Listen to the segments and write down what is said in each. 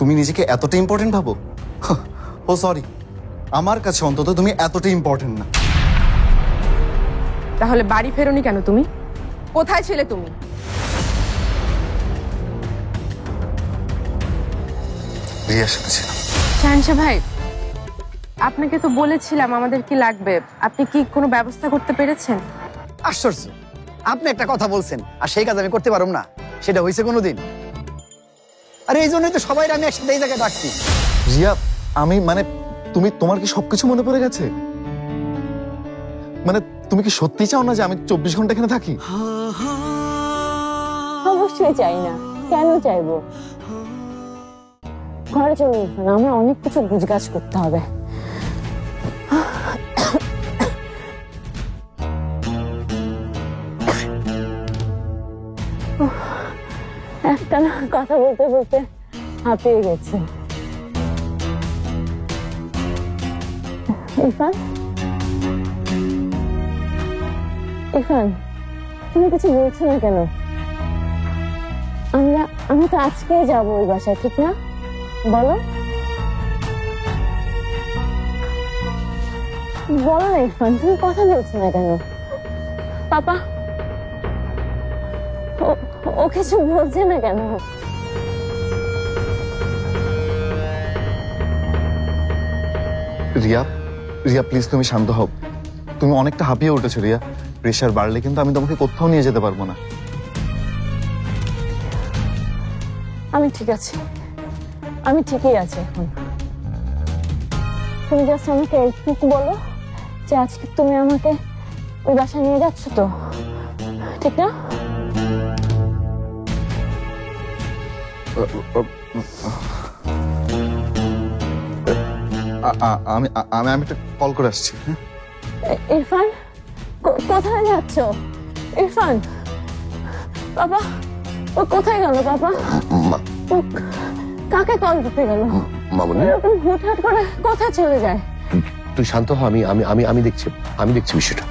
তুমি নিজেকে এতটা ইম্পর্টেন্ট ভাবো? ও সরি, আমার কাছে অন্তত তুমি এতটা ইম্পর্টেন্ট না। তাহলে বাড়ি ফেরোনি কেন তুমি? কোথায় ছিলে তুমি? রিয়ার সাথে ছিলাম। শাহেনশা ভাই, আপনাকে তো বলেছিলাম আমাদের কি লাগবে, আপনি কি কোনো ব্যবস্থা করতে পেরেছেন? আশ্চর্য, আপনি একটা কথা বলছেন আর সেই কাজ আমি করতে পারব না, সেটা হয়েছে কোনোদিন? আরে এই জন্যই তো সবাই আমি একসাথে এই জায়গায় ডাকছি। রিয়া, আমি মানে তোমার কি সবকিছু মনে পড়ে গেছে? মানে তুমি কি সত্যি চাও না যে আমি 24 ঘন্টা এখানে থাকি? অবশ্যই চাই না, কেন চাইবো? ঘরে চলুন, আমার অনেক কিছু গুজগাছ করতে হবে। একটা না কথা বলতে বলতে হাঁপিয়ে গেছে। ইরফান, ইরফান, তুমি কিছু বলছো না কেন? আমি তো আজকেই যাবো ওই বাসায়, ঠিক না? বলো বলো না ইরফান, তুমি কথা বলছো না কেন? পাপা ও কিছু বলছে না কেন? রিয়া, রিয়া প্লিজ তুমি শান্ত হও। তুমি অনেকটা হাঁপিয়ে উঠেছো রিয়া। প্রেশার বাড়লে কিন্তু আমি তোমাকে কোথাও নিয়ে যেতে পারবো না। আমি ঠিক আছি, আমি ঠিকই আছি এখন। তুমি জাস্ট আমাকে এইটুকু বলো যে আজকে তুমি আমাকে ওই বাসায় নিয়ে যাচ্ছ তো, ঠিক না? আমি আমি আমি একটা কল করে আসছি। ইরফান, কোথায় যাচ্ছ? ইরফান, বাবা ও কোথায় গেল? বাবা কাকে কল দিতে গেল? মামুনি, এরকম হুটহাট করে কোথায় চলে যায়? তুই শান্ত হ, আমি দেখছি বিষয়টা।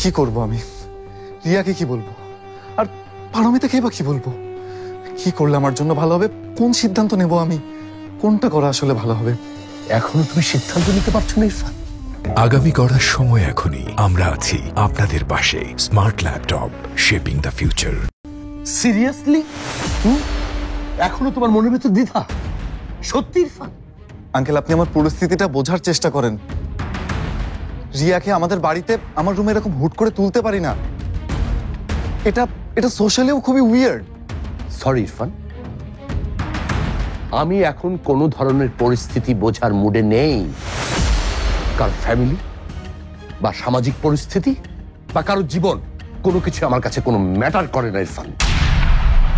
কি করব আমি? রিয়াকে কি বলবো? আর পারমিতাকে বা কি বলবো? কি করলে আমার জন্য ভালো হবে? কোন সিদ্ধান্ত নেব আমি? কোনটা করা আসলে ভালো হবে? এখনো তুমি সিদ্ধান্ত নিতে পারছো না ইরফান? আগামী গড়ার সময় এখনই। আমরা আছি আপনাদের পাশে। Smart laptop, shaping the future. Seriously এখনো তোমার মনের ভেতর দ্বিধা? সত্যি ইরফান? আঙ্কেল, আপনি আমার পরিস্থিতিটা বোঝার চেষ্টা করেন। রিয়াকে আমাদের বাড়িতে আমার রুমে এরকম হুট করে তুলতে পারি না। এটা সোশ্যালিও খুবই উইয়ার্ড। সরি ইরফান, আমি এখন কোনো ধরনের পরিস্থিতি বোঝার মুডে নেই। কারো ফ্যামিলি বা সামাজিক পরিস্থিতি বা কারো জীবন, কোনো কিছু আমার কাছে কোনো ম্যাটার করে না ইরফান।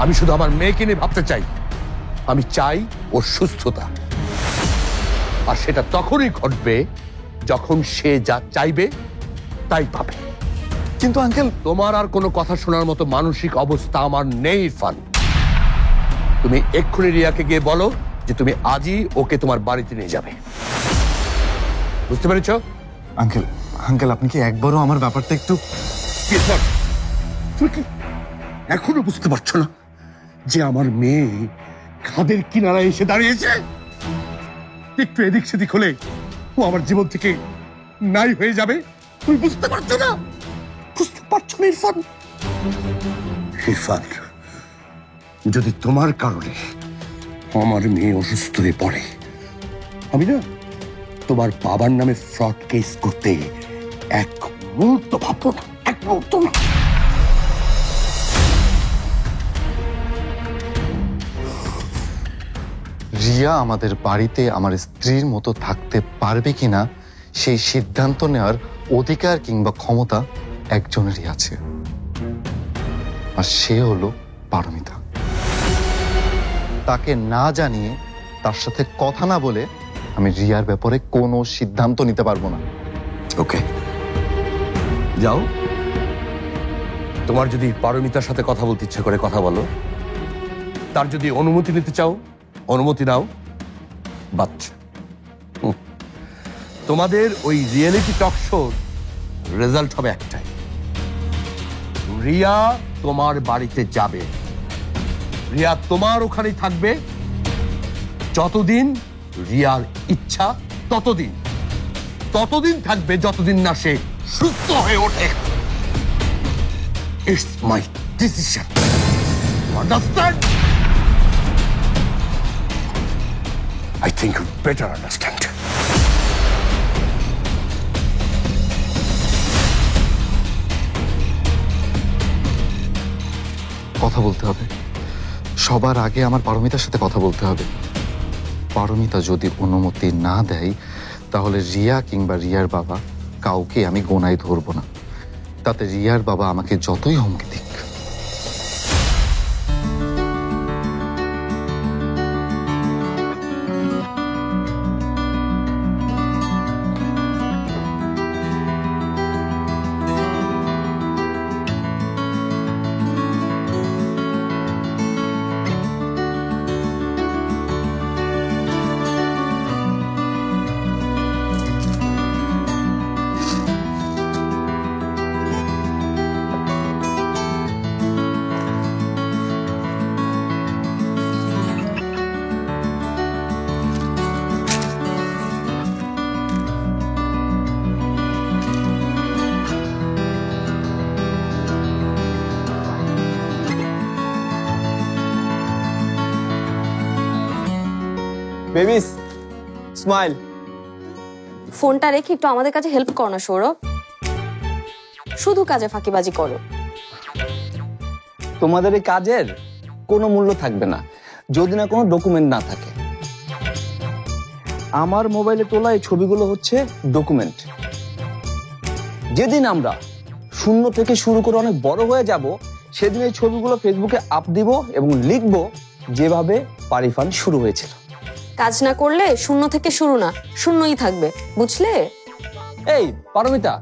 আমি শুধু আমার মেয়েকে নিয়ে ভাবতে চাই। আমি চাই ওর সুস্থতা, আর সেটা তখনই ঘটবে যখন সে যা চাইবে তাই পাবে। কিন্তু আঙ্কেল, তোমার আর কোনো কথা শোনার মতো মানসিক অবস্থা আমার নেই ইরফান। তুমি এক্ষুনি রিয়াকে গিয়ে বলো যে তুমি আজই ওকে তোমার বাড়িতে নিয়ে যাবে। বুঝতে পেরেছ? আঙ্কেল, আঙ্কেল আপনি কি একবারও আমার ব্যাপারটা একটু... তুমি কি এখনো বুঝতে পারছো না যে আমার মেয়ে খাদের কিনারায় এসে দাঁড়িয়েছে? একটু এদিক সেদিক হলে ও আমার জীবন থেকে নাই হয়ে যাবে। তুমি বুঝতে পারছো না? বুঝতে পারছো না ইরফান? ইরফান, যদি তোমার কারণে আমার মেয়ে অসুস্থ হয়ে পড়ে, আমি না তোমার বাবার নামে ফ্রড কেস করতে এক মুহূর্ত ভাববো না, এক মুহূর্ত না। রিয়া আমাদের বাড়িতে আমার স্ত্রীর মতো থাকতে পারবে কিনা সেই সিদ্ধান্ত নেওয়ার অধিকার কিংবা ক্ষমতা একজনেরই আছে, আর সে হলো পারমিতা। তাকে না জানিয়ে, তার সাথে কথা না বলে আমি রিয়ার ব্যাপারে কোনো সিদ্ধান্ত নিতে পারবো না। ওকে, যাও। তোমার যদি পারমিতার সাথে কথা বলতে ইচ্ছে করে কথা বলো, তার যদি অনুমতি নিতে চাও অনুমতি নাও। বাট তোমাদের ওই রিয়েলিটি টক শোর রেজাল্ট হবে একটাই, রিয়া তোমার বাড়িতে যাবে। রিয়া তোমার ওখানেই থাকবে যতদিন রিয়ার ইচ্ছা, ততদিন থাকবে যতদিন না সে সুস্থ হয়ে ওঠে। It's my decision, understand? I think you better understand. কথা বলতে হবে, সবার আগে আমার পারমিতার সাথে কথা বলতে হবে। পারমিতা যদি অনুমতি না দেয় তাহলে রিয়া কিংবা রিয়ার বাবা কাউকে আমি গোনায় ধরবো না, তাতে রিয়ার বাবা আমাকে যতই হুমকি দিক। Babies smile. ফোনটা রেখে একটু আমাদের কাছে হেল্প করো না সৌরভ, শুধু কাজে ফাঁকিবাজি করো। তোমাদের এই কাজের কোনো মূল্য থাকবে না যদি না কোনো ডকুমেন্ট না থাকে। আমার মোবাইলে তোলা এই ছবিগুলো হচ্ছে ডকুমেন্ট। যেদিন আমরা শূন্য থেকে শুরু করে অনেক বড় হয়ে যাব সেদিন এই ছবিগুলো ফেসবুকে আপ দিব এবং লিখবো যেভাবে পারিফান শুরু হয়েছিল। কাজ না করলে শূন্য থেকে শুরু না, শূন্যই থাকবে, বুঝলে? এই পারমিতা,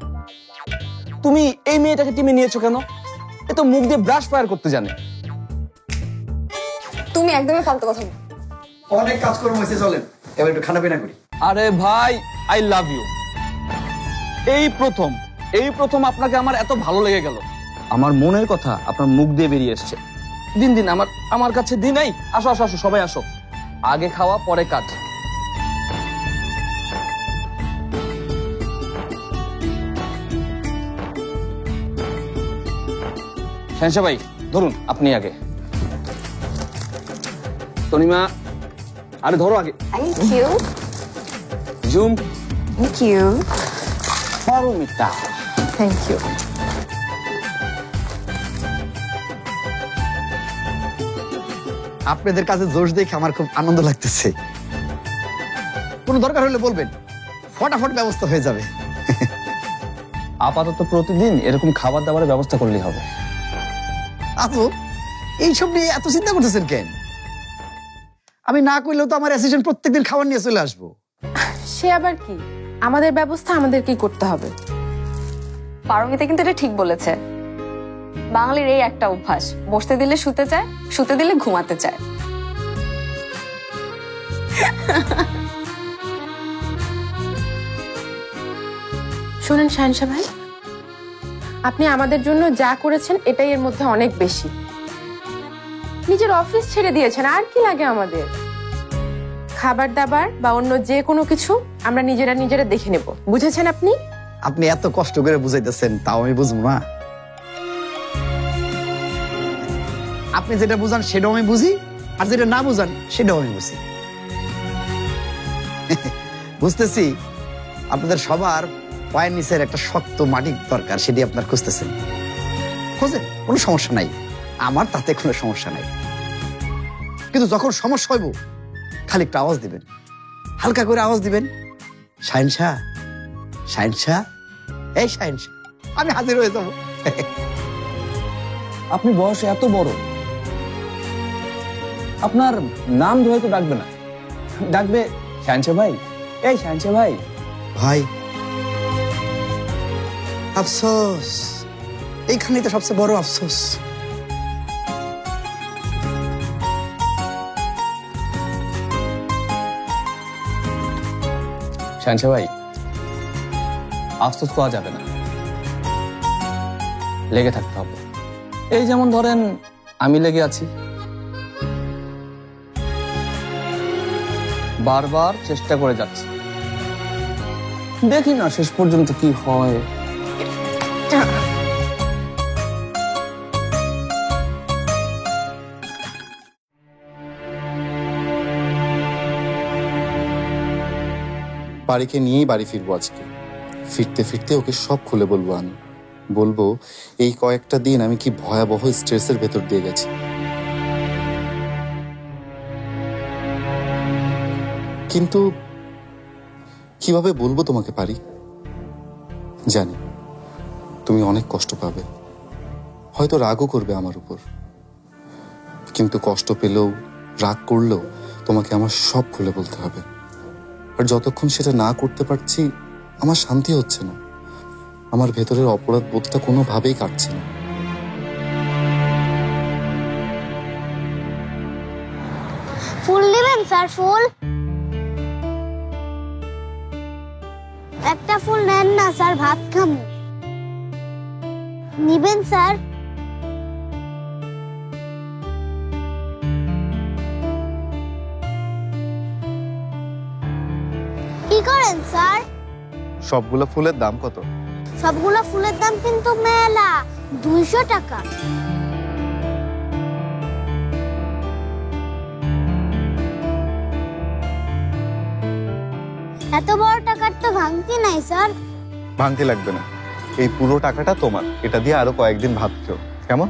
তুমি এই মেয়েটাকে টিমে নিয়েছো কেন? এ তো মুখ দিয়ে ব্রাশ ফায়ার করতে জানে। তুমি একদমই ফালতু কথা বলো। অনেক কাজকর্ম হয়েছে, চলেন এবার একটু খানা পিনা করি। আরে ভাই, আই লাভ ইউ। এই প্রথম আপনাকে আমার এত ভালো লেগে গেল। আমার মনের কথা আপনার মুখ দিয়ে বেরিয়ে এসছে। দিন আমার কাছে দিন। এই আসো আসো আসো, সবাই আসো। আগে খাওয়া পরে কাজ। শাহিনশা ভাই ধরুন, আপনি আগে। তনিমা, আরে ধরো আগে। Thank you. Zoom. Thank you. Paromita. Thank you. আপনাদের কাছে জোশ দেখে আমার খুব আনন্দ লাগতেছে। কোনো দরকার হলে বলবেন, ফটাফট ব্যবস্থা হয়ে যাবে। আপাতত প্রতিদিন এরকম খাবার দাবারের ব্যবস্থা করলেই হবে। আচ্ছা, এইসব নিয়ে এত চিন্তা করতেছেন কেন? আমি না করলেও তো আমার অ্যাসিস্ট্যান্ট প্রত্যেকদিন খাবার নিয়ে চলে আসবো। সে আবার কি, আমাদের ব্যবস্থা আমাদেরকেই করতে হবে। পারমিতা কিন্তু এটা ঠিক বলেছে। বাঙালির এই একটা অভ্যাস, বসতে দিলে শুতে চায়, শুতে দিলে ঘুমাতে চায়। শোনেন শাহিনশা ভাই, আপনি আমাদের জন্য যা করেছেন এটাই এর মধ্যে অনেক বেশি। নিজের অফিস ছেড়ে দিয়েছেন, আর কি লাগে আমাদের? খাবার দাবার বা অন্য যে কোনো কিছু আমরা নিজেরা দেখে নেব, বুঝেছেন আপনি? আপনি এত কষ্ট করে বুঝাইতেছেন, তাও আমি বুঝবো না? আপনি যেটা বুঝান সেটাও আমি বুঝি, আর যেটা না বুঝান সেটাও আমি বুঝি। বুঝতেছি আপনাদের সবার পায়ের নিচের একটা শক্ত মাটির দরকার, সেটি আপনার খুঁজতেছেন। খোঁজেন, কোনো সমস্যা নাই, আমার তাতে কোনো সমস্যা নাই। কিন্তু যখন সমস্যা হইব খালি একটু আওয়াজ দিবেন, হালকা করে আওয়াজ দিবেন, শাহিনশা, শাহিনশা, এই শাহিনশা, আমি হাজির হয়ে যাব। আপনি বয়সে এত বড়, আপনার নাম ধরে তো ডাকবে না, ডাকবে শাহিনশা ভাই। এই শাহিনশা ভাই। ভাই, আফসোস, এইখানেই তো সবচেয়ে বড় আফসোস। শাহিনশা ভাই, আফসোস করা যাবে না, লেগে থাকতে হবে। এই যেমন ধরেন আমি লেগে আছি, বারবার চেষ্টা করে যাচ্ছি, দেখি না শেষ পর্যন্ত কি হয়। বাড়িকে নিয়েই বাড়ি ফিরবো আজকে। ফিরতে ফিরতে ওকে সব খুলে বলবো। আমি বলবো এই কয়েকটা দিন আমি কি ভয়াবহ স্ট্রেসের ভেতর দিয়ে গেছি। কিন্তু কিভাবে বলবো তোমাকে পারি? জানি তুমি অনেক কষ্ট পাবে, হয়তো রাগও করবে আমার উপর, কিন্তু কষ্ট পেলেও রাগ করলেও তোমাকে আমার সব খুলে বলতে হবে। আর যতক্ষণ সেটা না করতে পারছি আমার শান্তি হচ্ছে না, আমার ভেতরের অপরাধ বোধটা কোনোভাবেই কাটছে না। ফুল নেবেন স্যার? ফুল একটা ফুল নেন না স্যার, ভাত খাবো। নিবেন স্যার? কি করেন স্যার? সবগুলো ফুলের দাম কত? সবগুলো ফুলের দাম কিন্তু মেলা, 200 টাকা। এত বড় টাকার তো ভাঙতি নাই স্যার। ভাঙতে লাগবে না, এই পুরো টাকাটা তোমার। এটা দিয়ে আরো কয়েকদিন ভাত খেও, কেমন?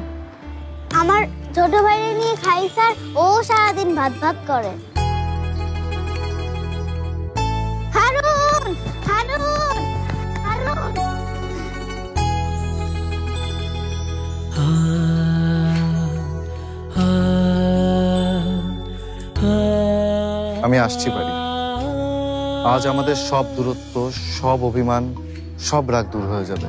আমার ছোট ভাইরে নিয়ে খাই স্যার, ও সারাদিন ভাত ভাত করে। হারুন, হারুন, হারুন। আমি আসছি বাড়ি। আজ আমাদের সব দূরত্ব, সব অভিমান, সব রাগ দূর হয়ে যাবে।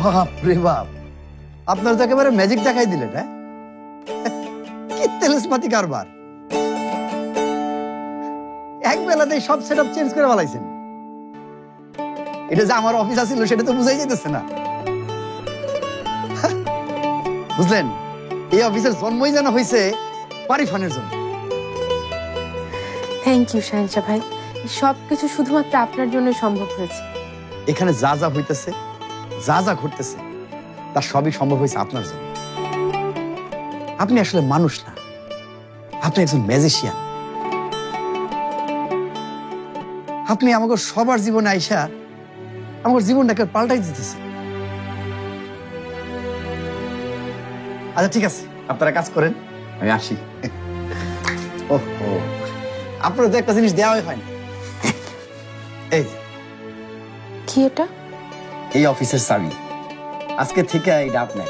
বাপ রে বাপ, আপনার তো একেবারে ম্যাজিক দেখাই দিলেন। হ্যাঁ, কি তেলেসমাতি কারবার! এক বেলাতেই সব সেটআপ চেঞ্জ করে ফেলাইছেন। এটা যে আমার অফিস আছিল সেটা তো বুঝাই যেতেছে না। বুঝলেন, এই অফিসের জন্মই যেন হয়েছে পারিফানের জন্য। থ্যাংক ইউ শাহিনশা ভাই, সবকিছু শুধুমাত্র আপনার জন্য সম্ভব হয়েছে। এখানে যা যা হইতেছে, যা যা ঘটতেছে, তার সবই সম্ভব হয়েছে আপনার জন্য। আপনি আসলে মানুষ না, আপনি একজন ম্যাজিশিয়ান। আপনি আমাকে সবার জীবনে আইসা আমার জীবনটাকে পাল্টাই দিতেছে। আচ্ছা ঠিক আছে, আপনারা কাজ করেন, আমি আসি। ওহো, আপনার তো একটা জিনিস দেওয়াই হয় না। এই যে, কি এটা? এই অফিসের চাবি। আজকে থেকে এটা আপনার,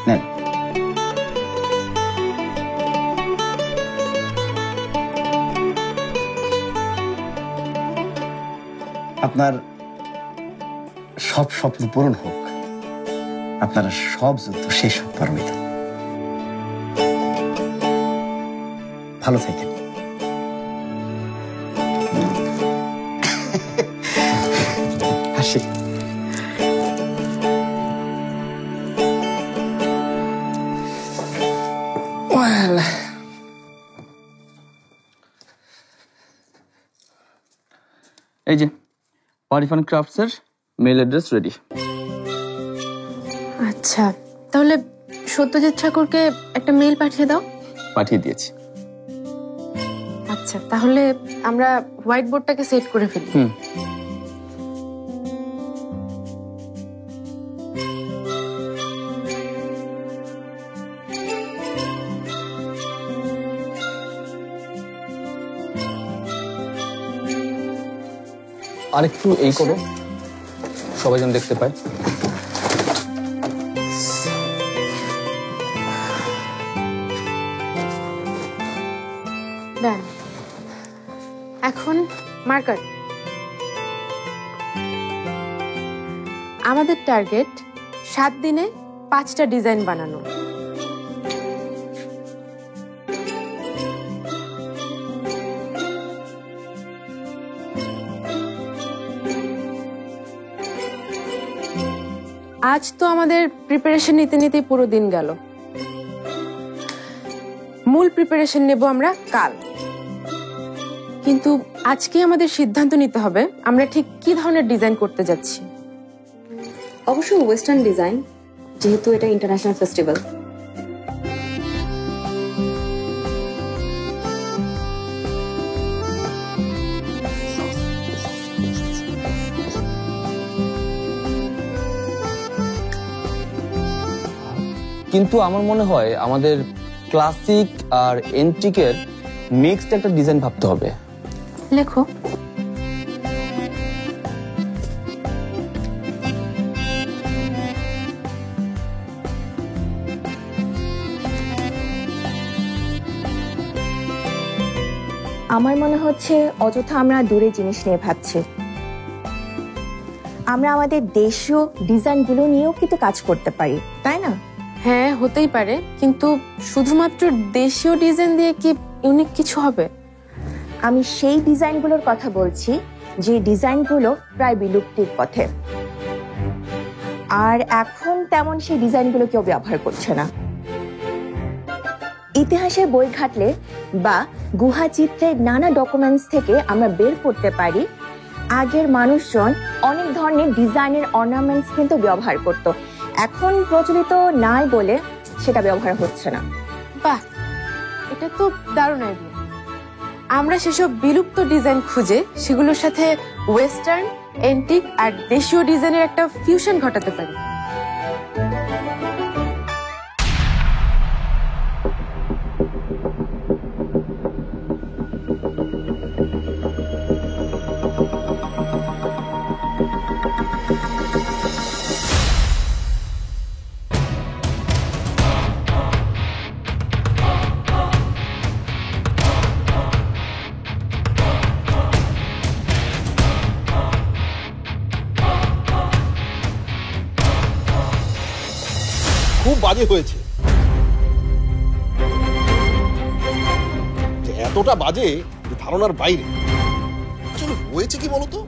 নেন। আপনার সব স্বপ্ন পূরণ হোক, আপনারা সব যুদ্ধ শেষ হোক পারমিত। ভালো থাকেন। হাসি। এই যে পারিফান ক্রাফটসের মেল অ্যাড্রেস রেডি। আচ্ছা, তাহলে সত্যজিৎ ঠাকুরকে একটা মেল পাঠিয়ে দাও। পাঠিয়ে দিয়েছি। আচ্ছা, তাহলে আমরা হোয়াইট বোর্ডটাকে সেট করে ফেলি। আরেকটু এই করো, সবাই যেন দেখতে পায়। ডান। এখন মার্কার। আমাদের টার্গেট 7 দিনে 5টা ডিজাইন বানানো। আজ তো আমাদের প্রিপারেশন নিতে নিতে পুরো দিন গেল। মূল প্রিপারেশন নেব আমরা কাল। কিন্তু আজকে আমাদের সিদ্ধান্ত নিতে হবে আমরা ঠিক কি ধরনের ডিজাইন করতে যাচ্ছি। অবশ্যই ওয়েস্টার্ন ডিজাইন, যেহেতু এটা ইন্টারন্যাশনাল ফেস্টিভ্যাল। কিন্তু আমার মনে হয় আমাদের ক্লাসিক আর এন্টিকের মিক্সড একটা ডিজাইন ভাবতে হবে। লেখো। আমার মনে হচ্ছে অযথা আমরা দূরে জিনিস নিয়ে ভাবছি। আমরা আমাদের দেশীয় ডিজাইনগুলো নিয়েও কিন্তু কাজ করতে পারি, তাই না? হ্যাঁ, হতেই পারে, কিন্তু শুধুমাত্র দেশীয় ডিজাইন দিয়ে কি ইউনিক কিছু হবে? আমি সেই ডিজাইনগুলোর কথা বলছি যে ডিজাইনগুলো প্রায় বিলুপ্তির পথে, আর এখন তেমন সেই ডিজাইনগুলো কেউ ব্যবহার করছে না। ইতিহাসের বই ঘাটলে বা গুহা চিত্রের নানা ডকুমেন্টস থেকে আমরা বের করতে পারি আগের মানুষজন অনেক ধরনের ডিজাইনের অর্নামেন্টস কিন্তু ব্যবহার করত। এখন প্রচলিত নাই বলে সেটা ব্যবহার হচ্ছে না। বাহ, এটা তো দারুণ আইডিয়া। আমরা সেসব বিলুপ্ত ডিজাইন খুঁজে সেগুলোর সাথে ওয়েস্টার্ন, এন্টিক আর দেশীয় ডিজাইনের একটা ফিউশন ঘটাতে পারি। খুব বাজে হয়েছে, এতটা বাজে যে ধারণার বাইরে। আসলে হয়েছে কি বলতো,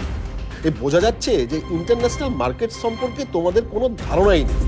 বোঝা যাচ্ছে যে ইন্টারন্যাশনাল মার্কেট সম্পর্কে তোমাদের কোনো ধারণাই নেই।